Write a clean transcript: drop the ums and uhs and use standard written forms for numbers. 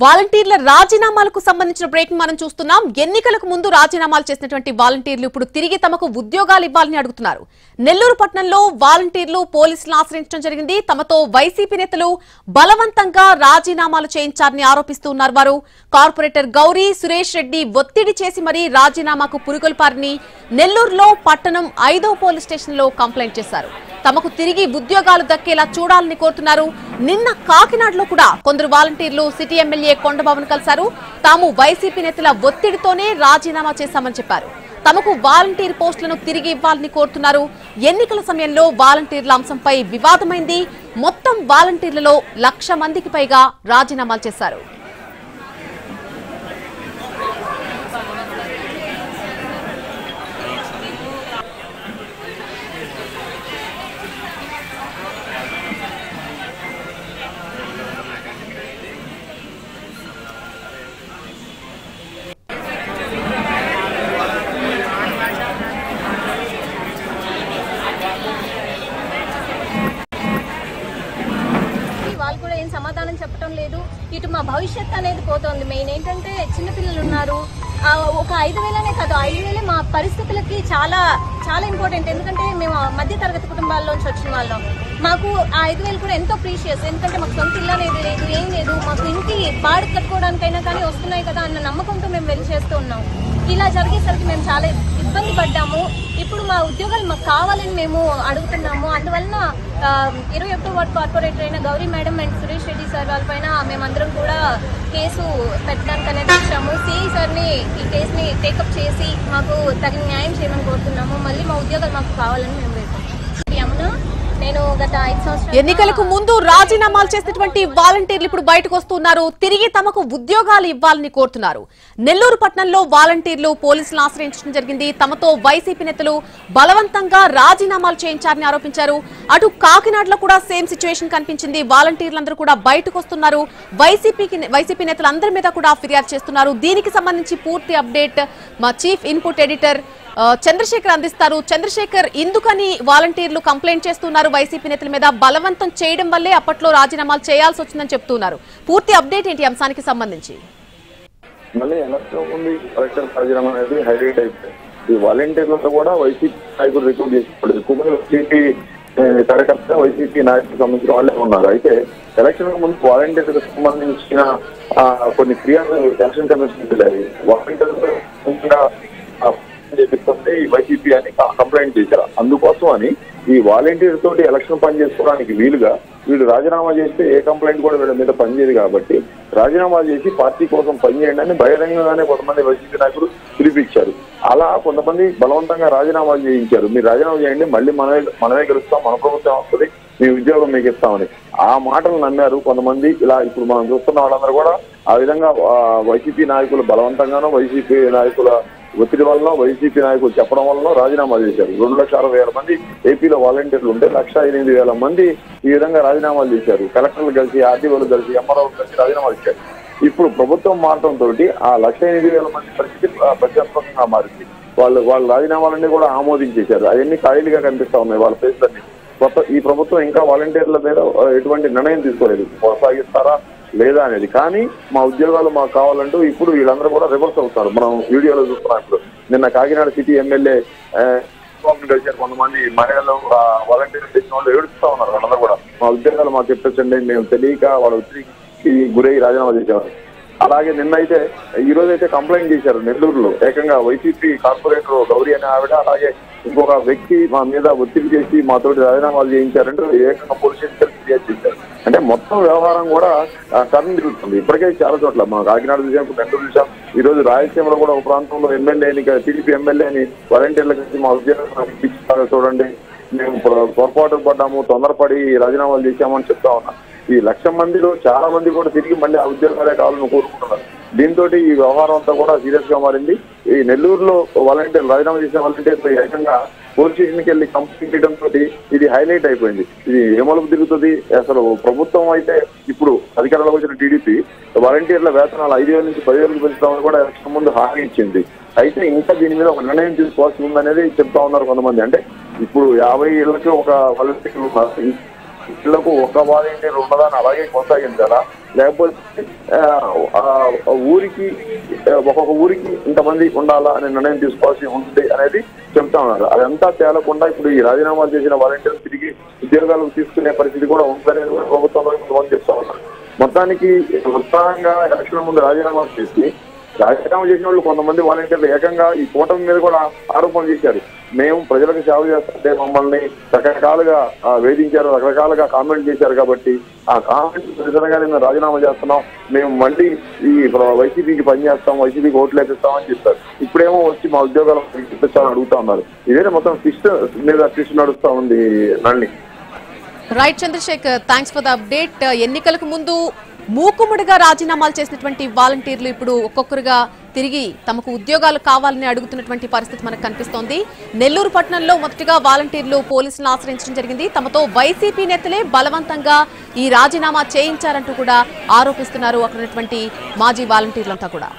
వాలంటీర్ల రాజీనామాలకు సంబంధించిన బ్రేక్ మనం చూస్తున్నాం. ఎన్నికలకు ముందు రాజీనామాలు చేసినటువంటి వాలంటీర్లు ఇప్పుడు తిరిగి తమకు ఉద్యోగాలు ఇవ్వాలని అడుగుతున్నారు. నెల్లూరు పట్టణంలో వాలంటీర్లు పోలీసులను ఆశ్రయించడం జరిగింది. తమతో వైసీపీ నేతలు బలవంతంగా రాజీనామాలు చేయించారని ఆరోపిస్తున్నారు. వారు కార్పొరేటర్ గౌరీ సురేష్ రెడ్డి ఒత్తిడి చేసి మరీ రాజీనామాకు పురుగొల్పారని నెల్లూరులో పట్టణం 5వ పోలీస్ స్టేషన్ లో కంప్లైంట్ చేశారు. తమకు తిరిగి ఉద్యోగాలు దక్కేలా చూడాలని కోరుతున్నారు. నిన్న కాకినాడలో కూడా కొందరు వాలంటీర్లు సిటీ ఎమ్మెల్యే కొండబాబును కలిశారు. తాము వైసీపీ నేతల ఒత్తిడితోనే రాజీనామా చేశామని చెప్పారు. తమకు వాలంటీర్ పోస్టులను తిరిగి ఇవ్వాలని కోరుతున్నారు. ఎన్నికల సమయంలో వాలంటీర్ల అంశంపై వివాదమైంది. మొత్తం వాలంటీర్లలో 1,00,000 మందికి పైగా రాజీనామాలు చేశారు. సమాధానం చెప్పడం లేదు. ఇటు మా భవిష్యత్ అనేది పోతుంది. మెయిన్ ఏంటంటే చిన్నపిల్లలు ఉన్నారు. ఒక 5,000 కాదు, 5,000 మా పరిస్థితులకి చాలా చాలా ఇంపార్టెంట్. ఎందుకంటే మేము మధ్య తరగతి కుటుంబాల్లోంచి వచ్చిన వాళ్ళం. మాకు ఆ 5,000 కూడా ఎంతో ప్రీషియస్. ఎందుకంటే మాకు సొంత ఇల్లు అనేది లేదు, ఏం లేదు. మాకు ఇంటి బాడు కట్టుకోవడానికైనా కానీ వస్తున్నాయి కదా అన్న నమ్మకంతో మేము వెళ్ళి చేస్తూ ఉన్నాం. ఇలా జరిగేసరికి మేము చాలా ఇబ్బంది పడ్డాము. ఇప్పుడు మా ఉద్యోగాలు మాకు కావాలని మేము అడుగుతున్నాము. అందువలన 21వ వార్డు కార్పొరేటర్ అయిన Gauri madam and Suresh Reddy sir వాళ్ళపైన మేమందరం కూడా కేసు పెట్టడానికి అనేది వచ్చాము. సిఐ సార్ని ఈ కేసుని టేకప్ చేసి మాకు తగిన న్యాయం చేయమని కోరుతున్నాము. మళ్ళీ మా ఉద్యోగాలు మాకు కావాలని మేము వేస్తాం. నేను గత 5 సంవత్సరాలు ఎన్నికలకు ముందు రాజీనామాలు చేసినటువంటి వాలంటీర్లు ఇప్పుడు బయటకు వస్తున్నారు. తిరిగి తమకు ఉద్యోగాలు ఇవ్వాలని కోరుతున్నారు. నెల్లూరు పట్టణంలో వాలంటీర్లు పోలీసులను ఆశ్రయించడం జరిగింది. తమతో వైసీపీ నేతలు బలవంతంగా రాజీనామాలు చేయించారని ఆరోపించారు. అటు కాకినాడలో కూడా సేమ్ సిచ్యువేషన్ కనిపించింది. వాలంటీర్లందరూ కూడా బయటకు వస్తున్నారు. వైసీపీ నేతలందరి మీద కూడా ఫిర్యాదు చేస్తున్నారు. దీనికి సంబంధించి పూర్తి అప్డేట్ మా చీఫ్ ఇన్పుట్ ఎడిటర్ చంద్రశేఖర్ అందిస్తారు. చంద్రశేఖర్, ఎందుకని వాలంటీర్లు కంప్లైంట్ చేస్తున్నారు వైసీపీ నేతల మీద? బలవంతం చేయడం వల్లే అప్పట్లో రాజీనామాలు చేయాల్సి వచ్చిందని చెప్తున్నారు. పూర్తి అప్డేట్ ఏంటి అంశానికి సంబంధించి? మళ్ళీ ఎలక్షన్ ఉంది, కలెక్టర్ రాజీనామా అనేది హైలైట్ అయిపోయింది. ఈ వాలంటీర్లతో కూడా వైసీపీ నాయకులు రిక్రూట్ చేసుకోలేదు. వైసీపీ కార్యకర్త వైసీపీ నాయకులకు సంబంధించిన వాళ్ళే ఉన్నారు. అయితే ఎలక్షన్ ముందు వాలంటీర్లకు సంబంధించిన కొన్ని ఫిర్యాదులు ఎలక్షన్ కమిషన్ వెళ్ళాయి. వాలంటీర్లు చేపిస్తుంది వైసీపీ అని కంప్లైంట్ చేశారు. అందుకోసం అని ఈ వాలంటీర్ తోటి ఎలక్షన్ పని చేసుకోవడానికి వీలుగా వీళ్ళు రాజీనామా చేస్తే ఏ కంప్లైంట్ కూడా వీళ్ళ మీద పనిచేయదు కాబట్టి రాజీనామా చేసి పార్టీ కోసం పనిచేయండి అని బహిరంగంగానే కొంతమంది వైసీపీ నాయకులు పిలిపించారు. అలా కొంతమంది బలవంతంగా రాజీనామాలు చేయించారు. మీరు రాజీనామా చేయండి, మళ్ళీ మనమే గెలుస్తాం, మన ప్రభుత్వం వస్తుంది, మీ ఉద్యోగం మీకు ఇస్తామని ఆ మాటలు నమ్మారు కొంతమంది. ఇలా ఇప్పుడు మనం చూస్తున్న వాళ్ళందరూ కూడా ఆ విధంగా వైసీపీ నాయకులు బలవంతంగానో వైసీపీ నాయకుల ఒత్తిడి వల్ల వైసీపీ నాయకులు చెప్పడం వల్ల రాజీనామా చేశారు. 2,60,000 మంది ఏపీలో వాలంటీర్లు ఉంటే 1,08,000 మంది ఈ విధంగా రాజీనామాలు చేశారు. కలెక్టర్లు కలిసి, ఆర్టీఓలు కలిసి, ఎంఆర్ఓలు కలిసి రాజీనామాలు ఇచ్చారు. ఇప్పుడు ప్రభుత్వం మారడంతో ఆ 1,08,000 మంది పరిస్థితి ప్రత్యేకంగా మారింది. వాళ్ళ రాజీనామాలన్నీ కూడా ఆమోదించేశారు. అవన్నీ ఖాళీలుగా కనిపిస్తా ఉన్నాయి వాళ్ళ ప్లేస్లన్నీ. ఈ ప్రభుత్వం ఇంకా వాలంటీర్ల మీద ఎటువంటి నిర్ణయం తీసుకోలేదు, కొనసాగిస్తారా లేదా అనేది. కానీ మా ఉద్యోగాలు మాకు కావాలంటూ ఇప్పుడు వీళ్ళందరూ కూడా రివర్స్ అవుతారు. మనం వీడియోలో చూస్తున్నాం. ఇప్పుడు నిన్న కాకినాడ సిటీ ఎమ్మెల్యే కలిసారు. కొంతమంది మహిళలు వాలంటీర్లు చేసిన వాళ్ళు ఏడుస్తూ ఉన్నారు. వాళ్ళందరూ కూడా మా ఉద్యోగాలు మాకు చెప్పచ్చండి, మేము తెలియక వాళ్ళ ఒత్తిడికి గురై రాజీనామా చేసేవారు. అలాగే నిన్నైతే ఈ రోజు అయితే కంప్లైంట్ చేశారు నెల్లూరులో. ఏకంగా వైసీపీ కార్పొరేటర్ గౌరీ అనే ఆవిడ, అలాగే ఇంకొక వ్యక్తి మా మీద ఒత్తిడి చేసి మాతోటి రాజీనామాలు చేయించారంటూ ఏకంగా పోలీస్ స్టేషన్ ఫిర్యాదు చేశారు. అంటే మొత్తం వ్యవహారం కూడా టర్న్ తిరుగుతుంది. ఇప్పటికే చాలా చోట్ల మనం కాకినాడ చూసాం, నెల్లూరు చూసాం. ఈ రోజు రాయలసీమలో కూడా ఒక ప్రాంతంలో ఎమ్మెల్యేని, టీడీపీ ఎమ్మెల్యేని వాలంటీర్ల కలిసి మా ఉద్యోగం చూడండి, మేము పొరపాటు పడ్డాము, తొందరపడి రాజీనామాలు చేశామని చెప్తా ఉన్నాం. ఈ 1,00,000 మందిలో చాలా మంది కూడా తిరిగి మళ్ళీ ఆ ఉద్యోగాలే కావాలని కోరుకుంటున్నారు. దీంతో ఈ వ్యవహారం అంతా కూడా సీరియస్ గా మారింది. ఈ నెల్లూరులో వాలంటీర్లు రాజీనామా చేసిన వాలంటీర్లు ఏకంగా పోలీస్ స్టేషన్కి వెళ్ళి కంప్లైంట్ చేయడంతో ఇది హైలైట్ అయిపోయింది. ఇది ఏమలుపు తిరుగుతుంది అసలు. ప్రభుత్వం అయితే ఇప్పుడు అధికారంలోకి వచ్చిన టీడీపీ వాలంటీర్ల వేతనాలు 5,000 నుంచి 10,000 పెంచుతామని కూడా ఎలక్షన్ ముందు హామీ ఇచ్చింది. అయితే ఇంకా దీని మీద ఒక నిర్ణయం తీసుకోవాల్సి ఉందనేది చెప్తా ఉన్నారు కొంతమంది. అంటే ఇప్పుడు 50 ఇళ్లకి ఒక వాలంటీర్లు ఇళ్లకు ఒక వాలంటీర్ ఉన్నదాన్ని అలాగే కొనసాగించాలా, లేకపోతే ఊరికి ఒక్కొక్క ఊరికి ఇంతమంది ఉండాలా అనే నిర్ణయం తీసుకోవాల్సి ఉంటుంది అనేది చెప్తా ఉన్నారు. అదంతా తేలకుండా ఇప్పుడు ఈ రాజీనామాలు చేసిన వాలంటీర్లు తిరిగి ఉద్యోగాలకు తీసుకునే పరిస్థితి కూడా ఉందనేది కూడా ప్రభుత్వంలో కొంతమంది చెప్తా ఉన్నారు. మొత్తంగా ఎలక్షన్ ముందు రాజీనామాలు చేసి రాజీనామా చేసిన వాళ్ళు కొంతమంది వాలంటీర్లు ఏకంగా ఈ కూటమి మీద కూడా ఆరోపణలు చేశారు. మేము ప్రజలకు సేవ చేస్తుంటే మమ్మల్ని రకరకాలుగా వేధించారు, రకరకాలుగా కామెంట్ చేశారు కాబట్టి ఆ కామెంట్ నిజంగా మేము రాజీనామా చేస్తున్నాం, మేము మళ్ళీ ఈ వైసీపీకి పనిచేస్తాం, వైసీపీకి ఓట్లు వేపిస్తామని చెప్పారు. ఇప్పుడేమో వచ్చి మా ఉద్యోగాలు ఇప్పిస్తామని అడుగుతా ఉన్నారు. ఇదే మొత్తం ట్విస్ట్ నడుస్తా ఉంది. నల్లి right Chandrashekar, thanks for the update. ఎన్నికలకు ముందు మూకుముడిగా రాజీనామాలు చేసినటువంటి వాలంటీర్లు ఇప్పుడు ఒక్కొక్కరుగా తిరిగి తమకు ఉద్యోగాలు కావాలని అడుగుతున్నటువంటి పరిస్థితి మనకు కనిపిస్తోంది. నెల్లూరు పట్టణంలో మొదటిగా వాలంటీర్లు పోలీసులను ఆశ్రయించడం జరిగింది. తమతో వైసీపీ నేతలే బలవంతంగా ఈ రాజీనామా చేయించారంటూ కూడా ఆరోపిస్తున్నారు అక్కడ ఉన్నటువంటి మాజీ వాలంటీర్లంతా కూడా.